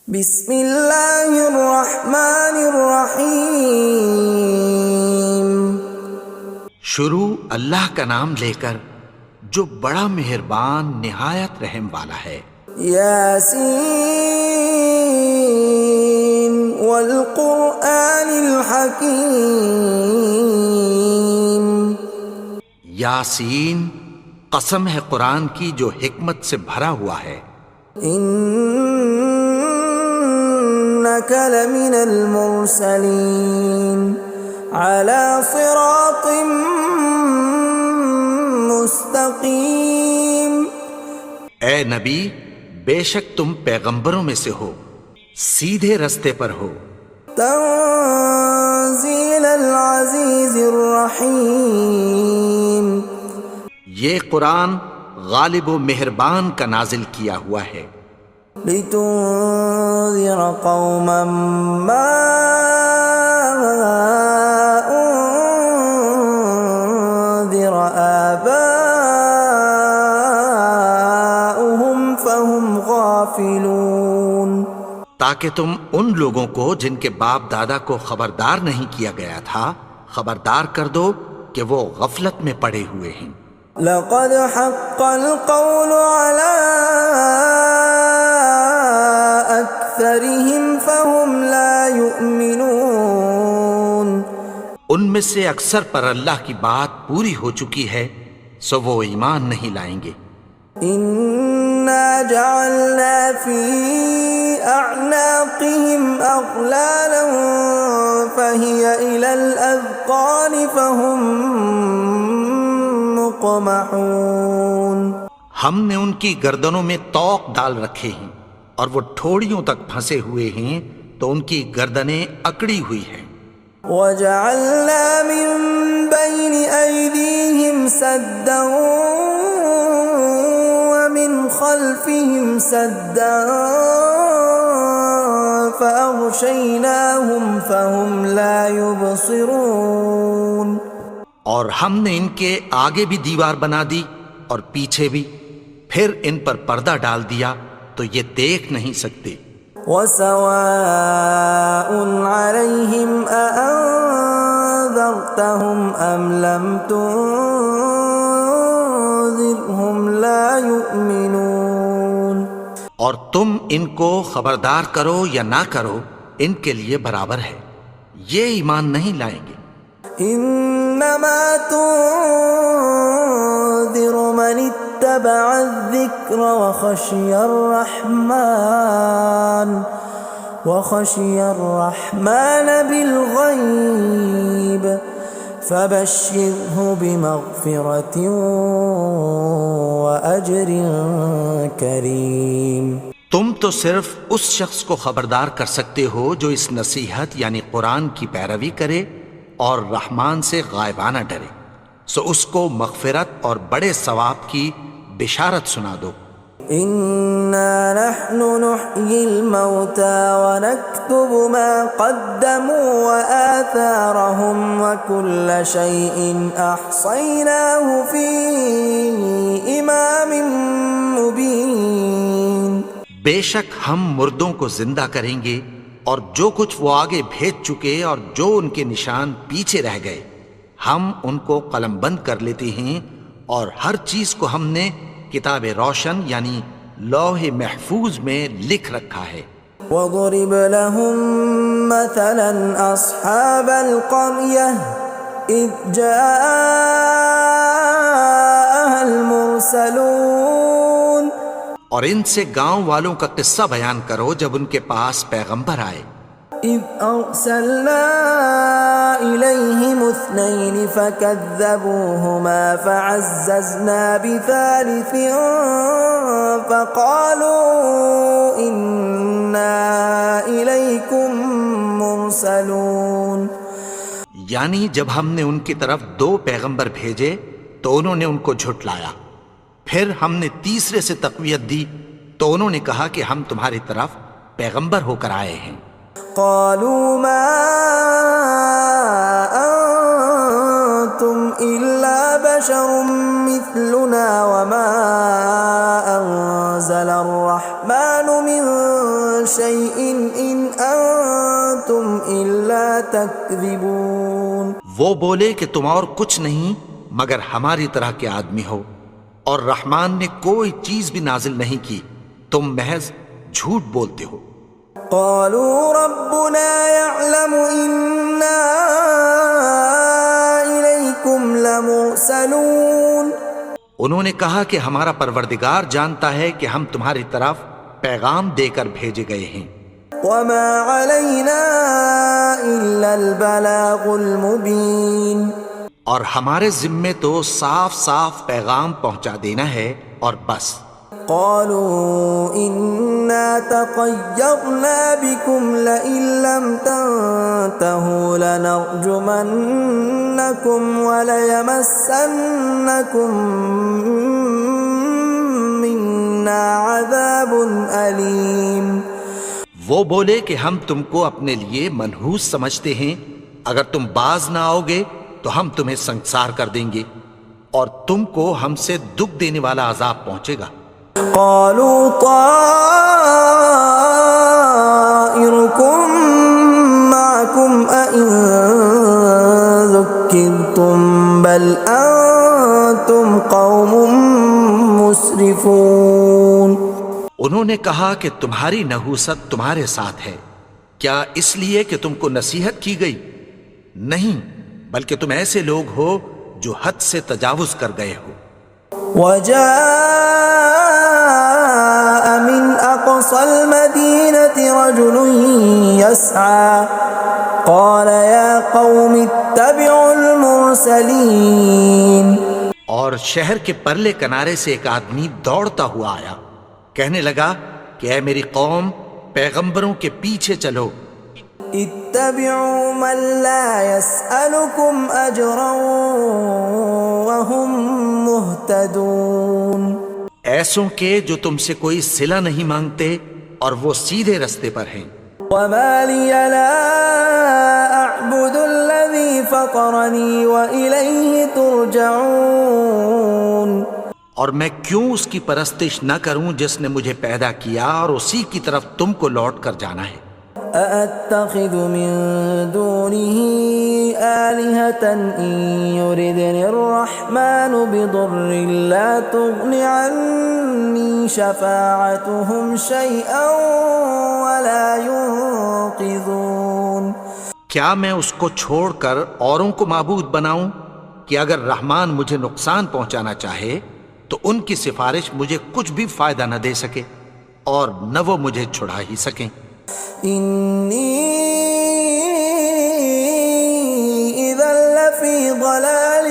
بسم اللہ الرحمن الرحیم۔ شروع اللہ کا نام لے کر جو بڑا مہربان نہایت رحم والا ہے۔ یاسین والقرآن الحکیم۔ یاسین، قسم ہے قرآن کی جو حکمت سے بھرا ہوا ہے۔ انک لمن المرسلین علی صراط مستقیم۔ اے نبی، بے شک تم پیغمبروں میں سے ہو، سیدھے رستے پر ہو۔ تنزیل العزیز الرحیم۔ یہ قرآن غالب و مہربان کا نازل کیا ہوا ہے۔ لتنذر قوما ما انذر آباؤهم فهم غافلون۔ تاکہ تم ان لوگوں کو جن کے باپ دادا کو خبردار نہیں کیا گیا تھا خبردار کر دو کہ وہ غفلت میں پڑے ہوئے ہیں۔ لقد حق القول على أكثرهم فهم لا يؤمنون۔ ان میں سے اکثر پر اللہ کی بات پوری ہو چکی ہے سو وہ ایمان نہیں لائیں گے۔ إنا جعلنا في أعناقهم أغلالا فهي إلى الأذقان فهم مقمحون۔ ہم نے ان کی گردنوں میں طوق ڈال رکھے ہیں اور وہ ٹھوڑیوں تک پھنسے ہوئے ہیں تو ان کی گردنیں اکڑی ہوئی ہیں۔ وَجَعَلْنَا مِن بَيْنِ أَيْدِيهِمْ سَدًّا وَمِنْ خَلْفِهِمْ سَدًّا فَأَغْشَيْنَاهُمْ فَهُمْ لَا يُبْصِرُونَ۔ اور ہم نے ان کے آگے بھی دیوار بنا دی اور پیچھے بھی، پھر ان پر پردہ ڈال دیا تو یہ دیکھ نہیں سکتے۔ وَسَوَاءٌ عَلَيْهِمْ أَأَنذَرْتَهُمْ أَمْ لَمْ تُنذِرْهُمْ لَا يُؤْمِنُونَ۔ اور تم ان کو خبردار کرو یا نہ کرو ان کے لیے برابر ہے، یہ ایمان نہیں لائیں گے۔ انما تنذر من اتبع الذکر وخشی الرحمن بالغیب فبشرہ بمغفرۃ واجر کریم۔ تم تو صرف اس شخص کو خبردار کر سکتے ہو جو اس نصیحت یعنی قرآن کی پیروی کرے اور رحمان سے غائبانہ ڈرے، سو اس کو مغفرت اور بڑے ثواب کی بشارت سنا دو۔ اِنَّا نَحْنُ نُحْيِي الْمَوْتَى وَنَكْتُبُ مَا قَدَّمُوا وَآثَارَهُمْ وَكُلَّ شَيْءٍ أَحْصَيْنَاهُ فِي إِمَامٍ مُبِينٍ۔ بے شک ہم مردوں کو زندہ کریں گے اور جو کچھ وہ آگے بھیج چکے اور جو ان کے نشان پیچھے رہ گئے ہم ان کو قلم بند کر لیتے ہیں، اور ہر چیز کو ہم نے کتاب روشن یعنی لوح محفوظ میں لکھ رکھا ہے۔ وَضُرِبَ لَهُم مَّثَلًا أَصْحَابَ الْقَرْيَةِ إِذْ جَاءَهَا الْمُرْسَلُونَ۔ اور ان سے گاؤں والوں کا قصہ بیان کرو جب ان کے پاس پیغمبر آئے۔ إِذْ أَرْسَلْنَا إِلَيْهِمُ اثْنَيْنِ فَكَذَّبُوهُمَا فَعَزَّزْنَا بِثَالِثٍ فَقَالُوا إِنَّا إِلَيْكُمْ مُرْسَلُونَ۔ یعنی جب ہم نے ان کی طرف 2 پیغمبر بھیجے تو انہوں نے ان کو جھٹلایا، پھر ہم نے تیسرے سے تقویت دی تو انہوں نے کہا کہ ہم تمہاری طرف پیغمبر ہو کر آئے ہیں۔ قالوا ما انتم الا بشر مثلنا وما انزل الرحمن من شيء إن أنتم إلا تكذبون. وہ بولے کہ تم اور کچھ نہیں مگر ہماری طرح کے آدمی ہو، اور رحمان نے کوئی چیز بھی نازل نہیں کی، تم محض جھوٹ بولتے ہو. قالوا ربنا يعلم إنا إليكم لمرسلون. انہوں نے کہا کہ ہمارا پروردگار جانتا ہے کہ ہم تمہاری طرف پیغام دے کر بھیجے گئے ہیں. وما علينا إلا البلاغ المبين. اور ہمارے ذمے تو صاف صاف پیغام پہنچا دینا ہے اور بس. قالوا إنا تطيرنا بكم لئن لم تنتهوا لنرجمنكم وليمسنكم منا عذاب أليم. وہ بولے کہ ہم تم کو اپنے لیے منحوس سمجھتے ہیں، اگر تم باز نہ آؤ گے تو ہم تمہیں سنسار کر دیں گے اور تم کو ہم سے دکھ دینے والا عذاب پہنچے گا. قالوا طائركم معكم أئن ذكرتم بل أنتم قوم مسرفون. انہوں نے کہا کہ تمہاری نحوست تمہارے ساتھ ہے، کیا اس لیے کہ تم کو نصیحت کی گئی؟ نہیں، بلکہ تم ایسے لوگ ہو جو حد سے تجاوز کر گئے ہو. وجاء من أقصى المدينة رجل يسعى قال يا قوم اتبعوا المرسلين. اور شہر کے پرلے کنارے سے ایک آدمی دوڑتا ہوا آیا، کہنے لگا کہ اے میری قوم، پیغمبروں کے پیچھے چلو. اتبعوا من لا يسألكم أجرا وهم مهتدون. ایسوں کے جو تم سے کوئی صلہ نہیں مانگتے اور وہ سیدھے رستے پر ہیں. وما لي لا أعبد الذي فطرني وإليه ترجعون. اور میں کیوں اس کی پرستش نہ کروں جس نے مجھے پیدا کیا اور اسی کی طرف تم کو لوٹ کر جانا ہے. أأتخذ من دونه آلهة إن يردني الرحمن بضر لا تغن عني شفاعتهم شيئا ولا ينقذون. کیا میں اس کو چھوڑ کر اوروں کو معبود بناؤں کہ اگر رحمان مجھے نقصان پہنچانا چاہے تو ان کی سفارش مجھے کچھ بھی فائدہ نہ دے سکے اور نہ وہ مجھے چھڑا ہی سکیں. إني إذا لفي ضلال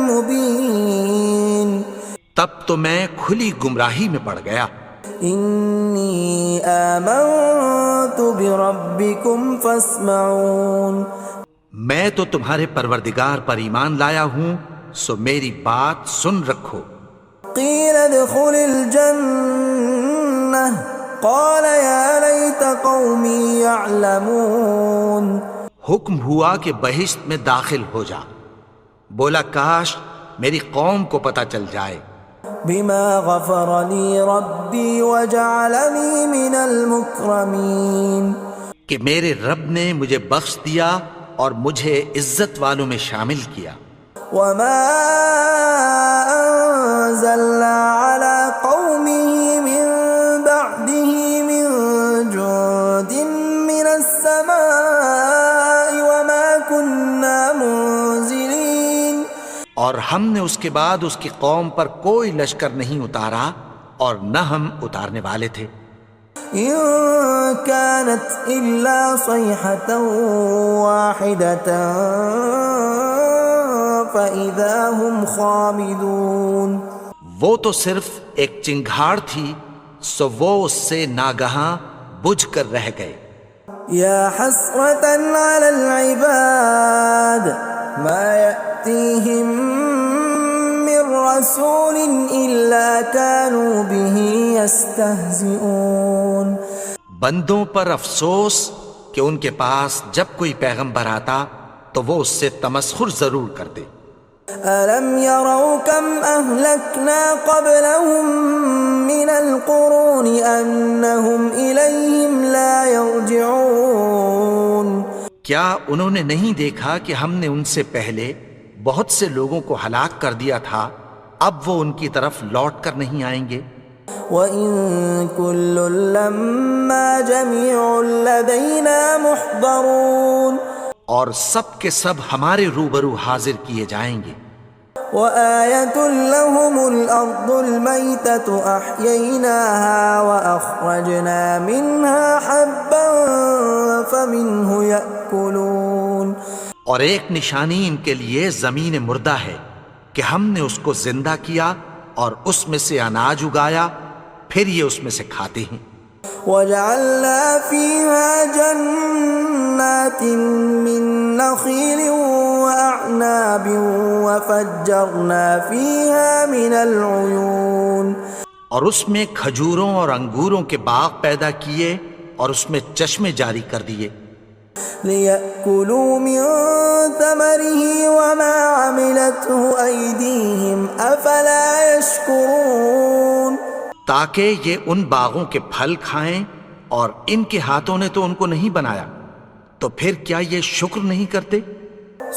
مبين. تب تو میں کھلی گمراہی میں پڑ گیا. إني آمنت بربكم فاسمعون. میں تو تمہارے پروردگار پر ایمان لایا ہوں، سو میری بات سن رکھو. قيل ادخل الجنة قال يا ليت قومي يعلمون. حکم ہوا کہ بہشت میں داخل ہو جا. بولا کاش میری قوم کو پتہ چل جائے. بما غفر لي ربي وجعلني من المكرمين. کہ میرے رب نے مجھے بخش دیا اور مجھے عزت والوں میں شامل کیا. وما أنزلنا على قومه من بعده من جند من السماء وما كنا منزلين. اور ہم نے اس کے بعد اس کی قوم پر کوئی لشکر نہیں اتارا اور نہ ہم اتارنے والے تھے. إن كانت إلا صيحة واحدة فإذا هم خامدون. وہ تو صرف ایک چنگھاڑ تھی، سو وہ اس سے ناگہاں بجھ کر رہ گئے. يا حسرة على العباد ما يأتيهم من رسول إلا كانوا به يستهزئون. بندوں پر افسوس کہ ان کے پاس جب کوئی پیغمبر آتا تو وہ اس سے تمسخر ضرور کرتے. أَلَمْ يَرَوْا كَمْ أَهْلَكْنَا قَبْلَهُمْ مِنَ الْقُرُونِ أَنَّهُمْ إِلَيْهِمْ لَا يَرْجِعُونَ کیا انہوں نے نہیں دیکھا کہ ہم نے ان سے پہلے بہت سے لوگوں کو ہلاک کر دیا تھا، اب وہ ان کی طرف لوٹ کر نہیں آئیں گے؟ وَإِن كُلٌّ لَّمَّا جَمِيعٌ لَّدَيْنَا مُحْضَرُونَ اور سب کے سب ہمارے روبرو حاضر کیے جائیں گے۔ وَآيَةٌ لَّهُمُ الْأَرْضُ الْمَيْتَةُ أَحْيَيْنَاهَا وَأَخْرَجْنَا مِنْهَا حَبًّا فَمِنْهُ يَأْكُلُونَ اور ایک نشانی ان کے لیے زمین مردہ ہے کہ ہم نے اس کو زندہ کیا اور اس میں سے اناج اگایا، پھر یہ اس میں سے کھاتے ہیں۔ وَجَعَلْنَا فِيهَا جَنَّاتٍ مِّن نَّخِيلٍ وَأَعْنَابٍ وَفَجَّرْنَا فِيهَا مِنَ الْعُيُونِ اور اس میں کھجوروں اور انگوروں کے باغ پیدا کیے اور اس میں چشمے جاری کر دیے، لِيَأْكُلُوا مِن ثَمَرِهِ وَمَا عَمِلَتْهُ أَيْدِيهِمْ أَفَلَا يَشْكُرُونَ تاکہ یہ ان باغوں کے پھل کھائیں، اور ان کے ہاتھوں نے تو ان کو نہیں بنایا، تو پھر کیا یہ شکر نہیں کرتے؟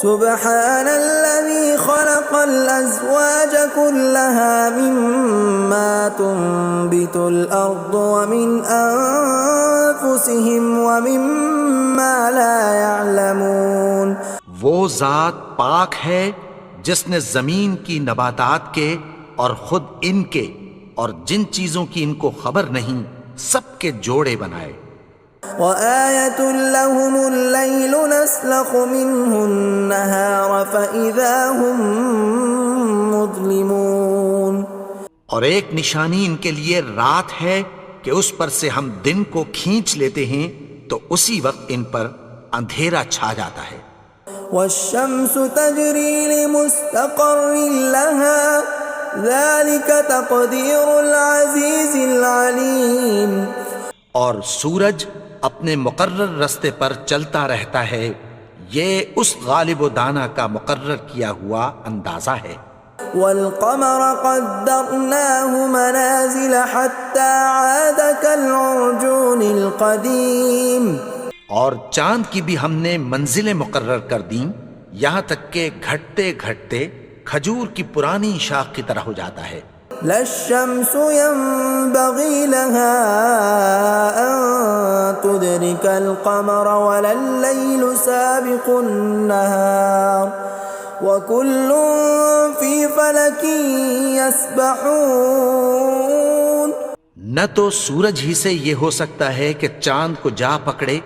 سبحان الذي خلق الأزواج كلها مما تنبت الأرض ومن أنفسهم ومما لا يعلمون وہ ذات پاک ہے جس نے زمین کی نباتات کے اور خود ان کے اور جن چیزوں کی ان کو خبر نہیں سب کے جوڑے بنائے۔ وَآيَةٌ لَّهُمُ اللَّيْلُ نَسْلَخُ مِنْهُ النَّهَارَ فَإِذَا هُمْ مُظْلِمُونَ اور ایک نشانی ان کے لیے رات ہے کہ اس پر سے ہم دن کو کھینچ لیتے ہیں تو اسی وقت ان پر اندھیرا چھا جاتا ہے۔ وَالشَّمْسُ تَجْرِي لِمُسْتَقَرٍّ لَّهَا ذَلِكَ تَقْدِيرُ الْعَزِيزِ الْعَلِيمِ اور سورج اپنے مقرر رستے پر چلتا رہتا ہے، یہ اس غالب و دانا کا مقرر کیا ہوا اندازہ ہے۔ وَالْقَمَرَ قَدَّرْنَاهُ مَنَازِلَ حَتَّى عَادَ كَالْعُرْجُونِ الْقَدِيمِ اور چاند کی بھی ہم نے منزلیں مقرر کر دیں، یہاں تک کہ گھٹتے گھٹتے کھجور کی پرانی شاخ کی طرح ہو جاتا ہے۔ لا الشمس ينبغي لها أن تدرك القمر ولا الليل سابق النهار وكل في فلك يسبحون نہ تو سورج ہی سے یہ ہو سکتا ہے کہ چاند کو جا پکڑے،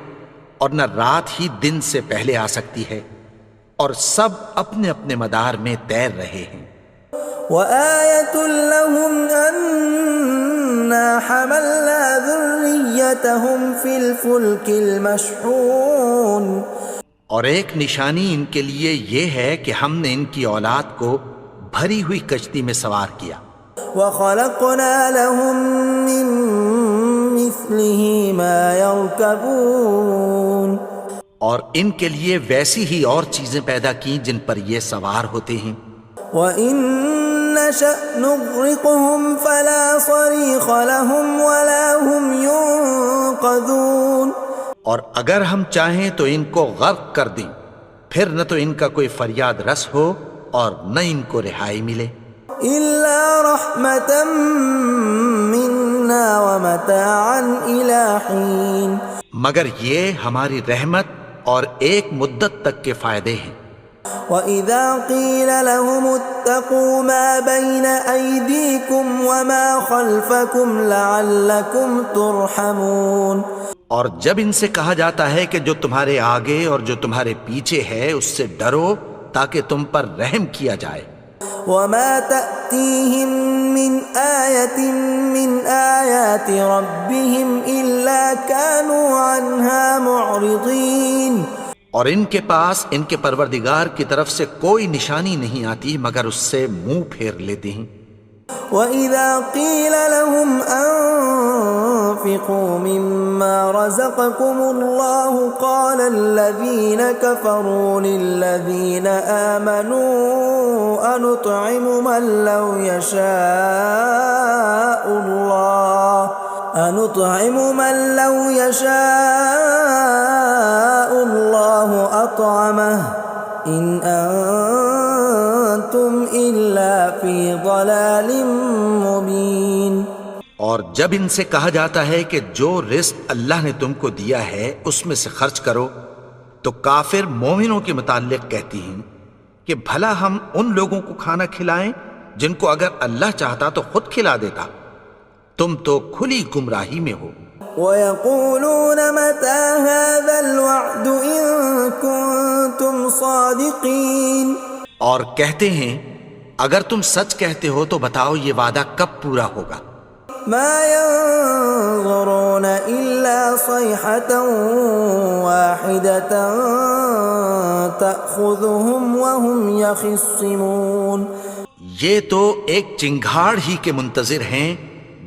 اور نہ رات ہی دن سے پہلے آ سکتی ہے، اور سب اپنے اپنے مدار میں تیر رہے ہیں۔ وَآيَةٌ لَّهُمْ أَنَّا حَمَلْنَا ذُرِّيَّتَهُمْ فِي الْفُلْكِ الْمَشْحُونِ اور ایک نشانی ان کے لیے یہ ہے کہ ہم نے ان کی اولاد کو بھری ہوئی کشتی میں سوار کیا۔ وَخَلَقْنَا لَهُم مِّن مِّثْلِهِ مَا يَرْكَبُونَ اور ان کے لیے ویسی ہی اور چیزیں پیدا کی جن پر یہ سوار ہوتے ہیں۔ وَإِن نَّشَأْ نُغْرِقْهُمْ فَلَا صَرِيخَ لَهُمْ وَلَا هُمْ يُنقَذُونَ اور اگر ہم چاہیں تو ان کو غرق کر دیں، پھر نہ تو ان کا کوئی فریاد رس ہو اور نہ ان کو رہائی ملے۔ إِلَّا رَحْمَةً مِّنَّا وَمَتَاعًا إِلَىٰ حِينٍ مگر یہ ہماری رحمت اور ایک مدت تک کے فائدے ہیں۔ وَإِذَا قِيلَ لَهُمُ اتَّقُوا مَا بَيْنَ أَيْدِيكُمْ وَمَا خَلْفَكُمْ لَعَلَّكُمْ تُرْحَمُونَ اور جب ان سے کہا جاتا ہے کہ جو تمہارے آگے اور جو تمہارے پیچھے ہے اس سے ڈرو تاکہ تم پر رحم کیا جائے۔ وَمَا تَأْتِيهِم مِّنْ آيَةٍ مِّنْ آيَاتِ رَبِّهِمْ إِلَّا كَانُوا عَنْهَا مُعْرِضِينَ اور ان کے پاس ان کے پروردگار کی طرف سے کوئی نشانی نہیں آتی مگر اس سے منہ پھیر لیتے ہیں۔ وَإِذَا قِيلَ لَهُمْ أَنفِقُوا مِمَّا رَزَقَكُمُ اللَّهُ قَالَ الَّذِينَ كَفَرُوا لِلَّذِينَ آمَنُوا أَنُطْعِمُ مَن لَّوْ يَشَاءُ اللَّهُ أَطْعَمَهُ إِنْ أَنْتُمْ إِلَّا فِي ضَلَالٍ مُبِينٍ۔ اور جب ان سے کہا جاتا ہے کہ جو رزق اللہ نے تم کو دیا ہے اس میں سے خرچ کرو، تو کافر مومنوں کے متعلق کہتی ہیں کہ بھلا ہم ان لوگوں کو کھانا کھلائیں جن کو اگر اللہ چاہتا تو خود کھلا دیتا، تم تو کھلی گمراہی میں ہو۔ وَيَقُولُونَ مَتَى هَذَا الْوَعْدُ إِن كُنتُمْ صَادِقِينَ، اور کہتے ہیں اگر تم سچ کہتے ہو تو بتاؤ یہ وعدہ کب پورا ہوگا۔ مَا يَنظُرُونَ إِلَّا صَيْحَةً وَاحِدَةً تَأْخُذُهُمْ وَهُمْ يَخِصِّمُونَ، یہ تو ایک چنگھاڑ ہی کے منتظر ہیں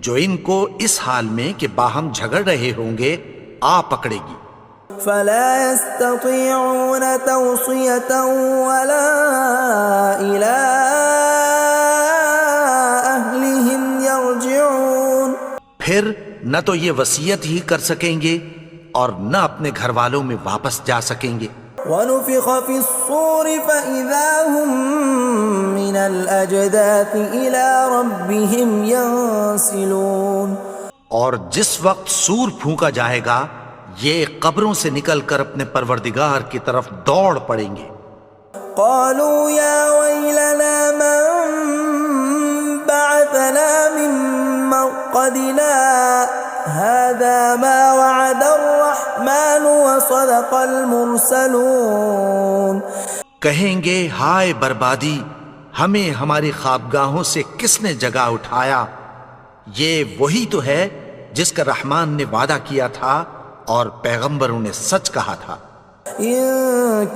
جو ان کو اس حال میں کہ باہم جھگڑ رہے ہوں گے آ پکڑے گی۔ فَلَا يَسْتَطِيعُونَ تَوْصِيَةً وَلَا إِلَىٰ أَهْلِهِمْ يَرْجِعُونَ، پھر نہ تو یہ وصیت ہی کر سکیں گے اور نہ اپنے گھر والوں میں واپس جا سکیں گے۔ وَنُفِخَ فِي الصُّورِ فَإِذَا هُم مِّنَ الْأَجْدَاثِ إِلَىٰ رَبِّهِمْ يَنسِلُونَ، اور جس وقت سور پھونکا جائے گا یہ قبروں سے نکل کر اپنے پروردگار کی طرف دوڑ پڑیں گے۔ قَالُوا يَا وَيْلَنَا مَن بَعَثَنَا مِن مَّرْقَدِنَا هَٰذَا مَا وَعَدَ الرَّحْمَٰنُ وَصَدَقَ الْمُرْسَلُونَ، کہیں گے ہائے بربادی، ہمیں ہماری خوابگاہوں سے کس نے جگا اٹھایا، یہ وہی تو ہے جس کا رحمان نے وعدہ کیا تھا اور پیغمبروں نے سچ کہا تھا۔ إِن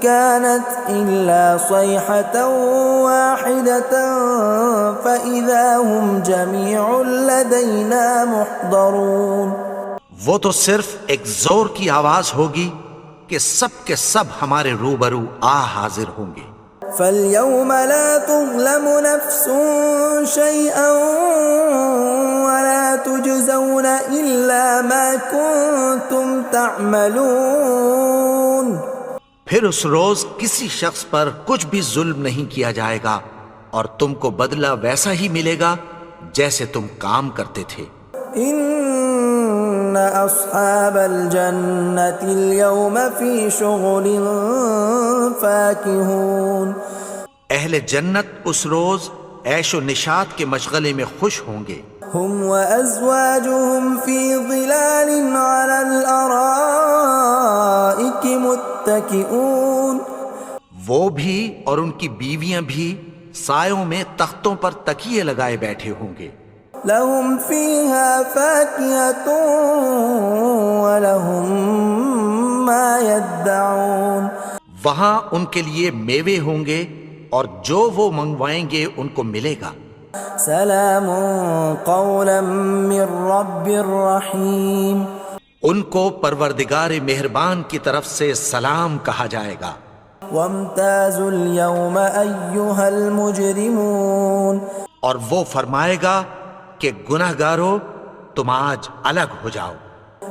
كَانَتْ إِلَّا صَيْحَةً وَاحِدَةً فَإِذَا هُمْ جَمِيعٌ لَدَيْنَا مُحْضَرُونَ، وہ تو صرف ایک زور کی آواز ہوگی کہ سب کے سب ہمارے روبرو آ حاضر ہوں گے۔ فَالْيَوْمَ لَا تُظْلَمُ نَفْسٌ شَيْئًا وَلَا تُجْزَوْنَ إِلَّا مَا كُنتُمْ تَعْمَلُونَ، پھر اس روز کسی شخص پر کچھ بھی ظلم نہیں کیا جائے گا اور تم کو بدلہ ویسا ہی ملے گا جیسے تم کام کرتے تھے۔ إِنَّ أَصْحَابَ الْجَنَّةِ الْيَوْمَ فِي شُغُلٍ فَاكِهُونَ، اہل جنت اس روز عیش و نشاط کے مشغلے میں خوش ہوں گے۔ هُمْ وَأَزْوَاجُهُمْ فِي ظِلَالٍ عَلَى الْأَرَائِكِ مُتَّكِئُونَ، وہ بھی اور ان کی بیویاں بھی سایوں میں تختوں پر تکیے لگائے بیٹھے ہوں گے۔ لَهُمْ فِيهَا فَاكِهَةٌ وَلَهُمْ مَا يَدَّعُونَ، وہاں ان کے لیے میوے ہوں گے اور جو وہ منگوائیں گے ان کو ملے گا۔ سلام قولا من رب رحیم، ان کو پروردگار مہربان کی طرف سے سلام کہا جائے گا۔ وامتازوا اليوم ایھا المجرمون، اور وہ فرمائے گا کہ گنہگارو تم آج الگ ہو جاؤ۔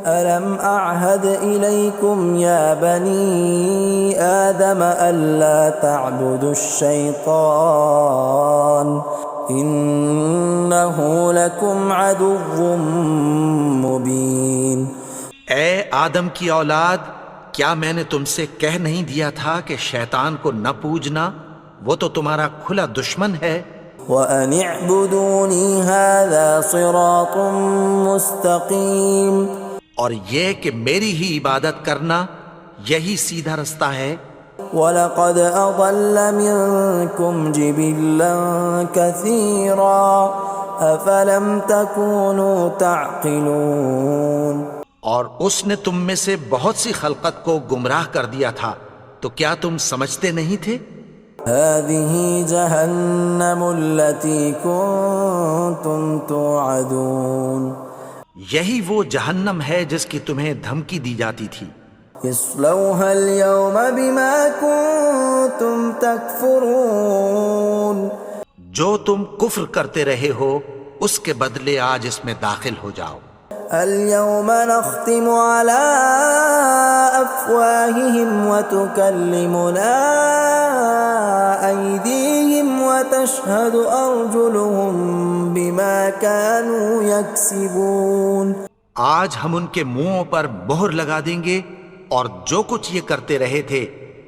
ألم أعهد إليكم يا بني آدم ألا تعبدوا الشيطان إنه لكم عدو مبين۔ اے آدم کی اولاد، کیا میں نے تم سے کہہ نہیں دیا تھا کہ شیطان کو نہ پوجنا، وہ تو تمہارا کھلا دشمن ہے۔ وَأَنِ اعْبُدُونِي هَذَا صِرَاطٌ مُسْتَقِيمٌ، اور یہ کہ میری ہی عبادت کرنا یہی سیدھا رستہ ہے۔ وَلَقَدْ أَضَلَّ مِنكُمْ جِبِلًّا كَثِيرًا أَفَلَمْ تَكُونُوا تَعْقِلُونَ، اور اس نے تم میں سے بہت سی خلقت کو گمراہ کر دیا تھا، تو کیا تم سمجھتے نہیں تھے؟ هذه جهنم التي كنتم توعدون یہی وہ جہنم ہے جس کی تمہیں دھمکی دی جاتی تھی. اصلوها اليوم بما كنتم تكفرون جو تم کفر کرتے رہے ہو اس کے بدلے آج اس میں داخل ہو جاؤ. اليوم نختم على أفواههم وتكلمنا أيديهم وتشهد أرجلهم بما كانوا يكسبون. آج ہم ان کے منہوں پر مہر لگا دیں گے اور جو کچھ یہ کرتے رہے تھے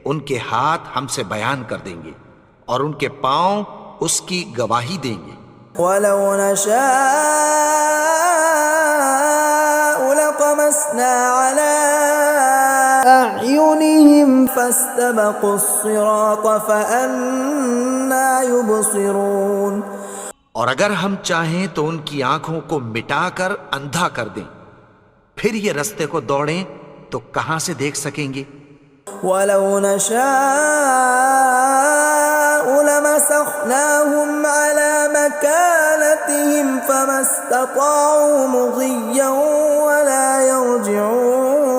ان کے ہاتھ ہم سے بیان کر دیں گے اور ان کے پاؤں اس کی گواہی دیں گے. ولو نشاء لطمسنا على أعينهم فاستبقوا الصراط فأنى يبصرون. اور اگر ہم چاہیں تو ان کی آنکھوں کو مٹا کر اندھا کر دیں، پھر یہ رستے کو دوڑیں تو کہاں سے دیکھ سکیں گے. ولو نشاء لمسخناهم على مكانتهم فما استطاعوا مضيا ولا يرجعون.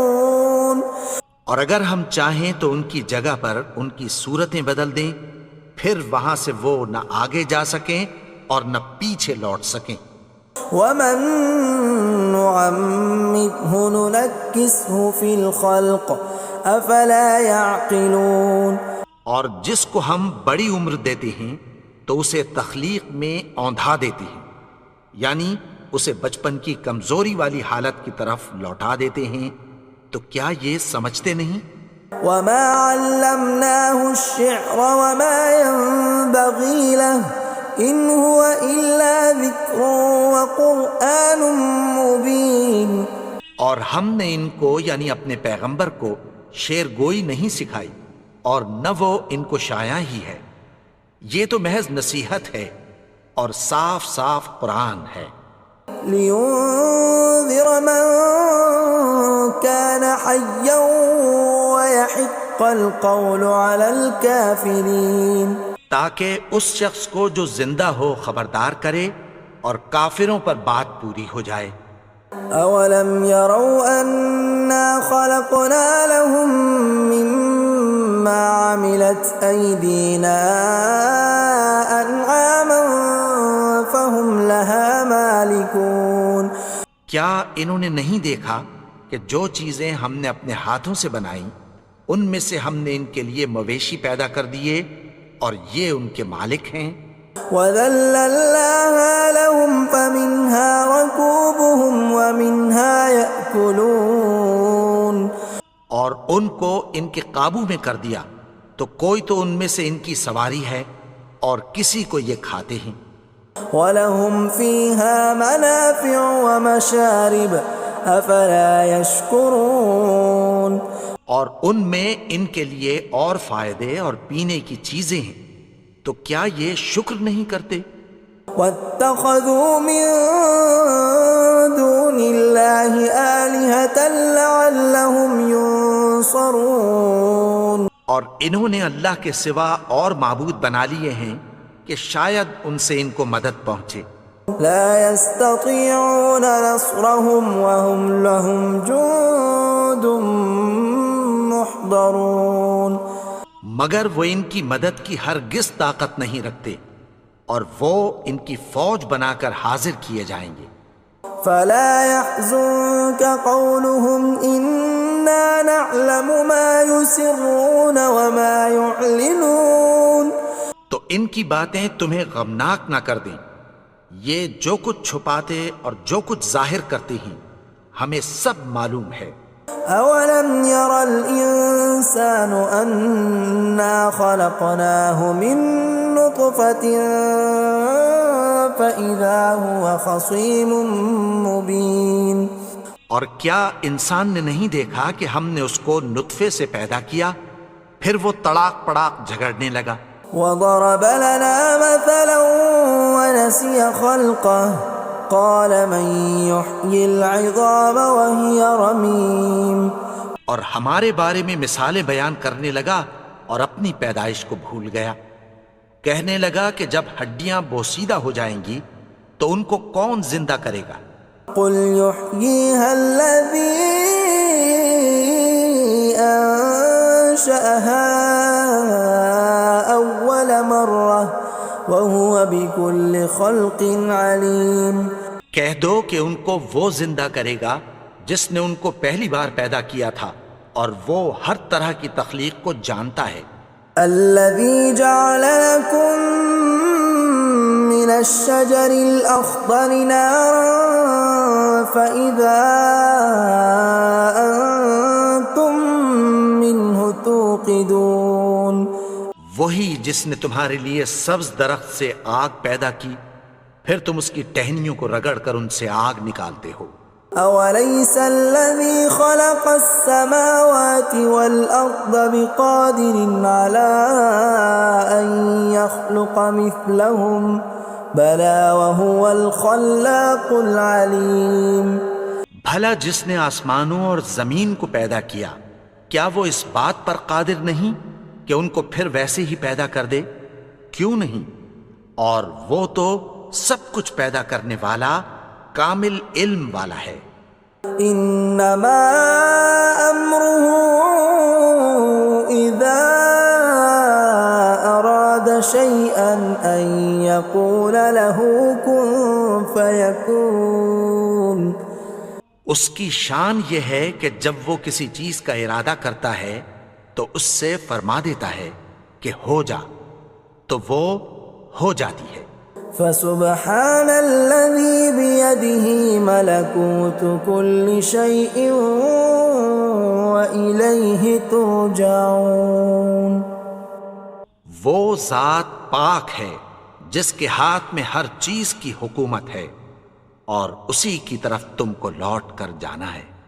اور اگر ہم چاہیں تو ان کی جگہ پر ان کی صورتیں بدل دیں، پھر وہاں سے وہ نہ آگے جا سکیں اور نہ پیچھے لوٹ سکیں. ومن نعمره ننكسه في الخلق افلا يعقلون. اور جس کو ہم بڑی عمر دیتے ہیں تو اسے تخلیق میں اوندھا دیتے ہیں، یعنی اسے بچپن کی کمزوری والی حالت کی طرف لوٹا دیتے ہیں. تو کیا یہ سمجھتے نہیں؟ وما علمناه الشعر وما ينبغي له ان هو الا ذکر وقرآن مبین. اور ہم نے ان کو یعنی اپنے پیغمبر کو شعر گوئی نہیں سکھائی اور نہ وہ ان کو شایع ہی ہے، یہ تو محض نصیحت ہے اور صاف صاف قرآن ہے. لينذر من كان حيا ويحق القول على الكافرين. تاکہ اس شخص کو جو زندہ ہو خبردار کرے اور کافروں پر بات پوری ہو جائے. اولم يروا انا خلقنا لهم مما عملت ايدينا انعاما فهم لها مالكون. کیا انہوں نے نہیں دیکھا کہ جو چیزیں ہم نے اپنے ہاتھوں سے بنائیں ان میں سے ہم نے ان کے لیے مویشی پیدا کر دیے اور یہ ان کے مالک ہیں. وَذَلَّلْنَاهَا لَهُمْ فَمِنْهَا رَكُوبُهُمْ وَمِنْهَا يَأْكُلُونَ. اور ان کو ان کے قابو میں کر دیا تو کوئی تو ان میں سے ان کی سواری ہے اور کسی کو یہ کھاتے ہیں. وَلَهُمْ فِيهَا مَنَافِعُ وَمَشَارِبُ أَفَلَا يَشْكُرُونَ. اور ان میں ان کے لیے اور فائدے اور پینے کی چیزیں ہیں، تو کیا یہ شکر نہیں کرتے؟ وَاتَّخَذُوا مِن دُونِ اللَّهِ آلِهَةً لَعَلَّهُمْ يُنصَرُونَ. اور انہوں نے اللہ کے سوا اور معبود بنا لیے ہیں کہ شاید ان سے ان کو مدد پہنچے. لا يستطيعون نصرهم وهم لهم جند محضرون. مگر وہ ان کی مدد کی ہرگز طاقت نہیں رکھتے اور وہ ان کی فوج بنا کر حاضر کیے جائیں گے. فلا يحزنك قولهم إنا نعلم ما يسرون وما يعلنون. تو ان کی باتیں تمہیں غمناک نہ کر دیں، یہ جو کچھ چھپاتے اور جو کچھ ظاہر کرتے ہیں ہمیں سب معلوم ہے. أولم ير الإنسان أنا خلقناه من نطفة فإذا هو خصيم مبين. اور کیا انسان نے نہیں دیکھا کہ ہم نے اس کو نطفے سے پیدا کیا پھر وہ تڑاک پڑاک جھگڑنے لگا. وضرب لنا مثلا ونسي خلقه قال من يحيي العظام وهي رميم. اور ہمارے بارے میں مثالیں بیان کرنے لگا اور اپنی پیدائش کو بھول گیا. کہنے لگا کہ جب ہڈیاں بوسیدہ ہو جائیں گی تو ان کو کون زندہ کرے گا؟ قل يحييها الذي أنشأها أول مرة وهو بكل خلق عليم۔ کہہ دو کہ ان کو وہ زندہ کرے گا جس نے ان کو پہلی بار پیدا کیا تھا اور وہ ہر طرح کی تخلیق کو جانتا ہے۔ الذي جعل لكم من الشجر الأخضر نارا فإذا أنتم منه توقدون۔ وہی جس نے تمہارے لیے سبز درخت سے آگ پیدا کی، پھر تم اس کی ٹہنیوں کو رگڑ کر ان سے آگ نکالتے ہو۔ أوليس الذي خلق السماوات والأرض بقادر على أن يخلق مثلهم بلى وهو الخلاق العليم۔ بھلا جس نے آسمانوں اور زمین کو پیدا کیا، کیا وہ اس بات پر قادر نہیں کہ ان کو پھر ویسے ہی پیدا کر دے؟ کیوں نہیں؟ اور وہ تو سب کچھ پیدا کرنے والا، کامل علم والا ہے۔ انما امره اذا اراد شيئا ان يقول له كن فيكون۔ اس کی شان یہ ہے کہ جب وہ کسی چیز کا ارادہ کرتا ہے تو اس سے فرما دیتا ہے کہ ہو جا، تو وہ ہو جاتی ہے۔ فسبحان الذي بيده ملكوت كل شيء وإليه ترجعون۔ وہ ذات پاک ہے جس کے ہاتھ میں ہر چیز کی حکومت ہے اور اسی کی طرف تم کو لوٹ کر جانا ہے۔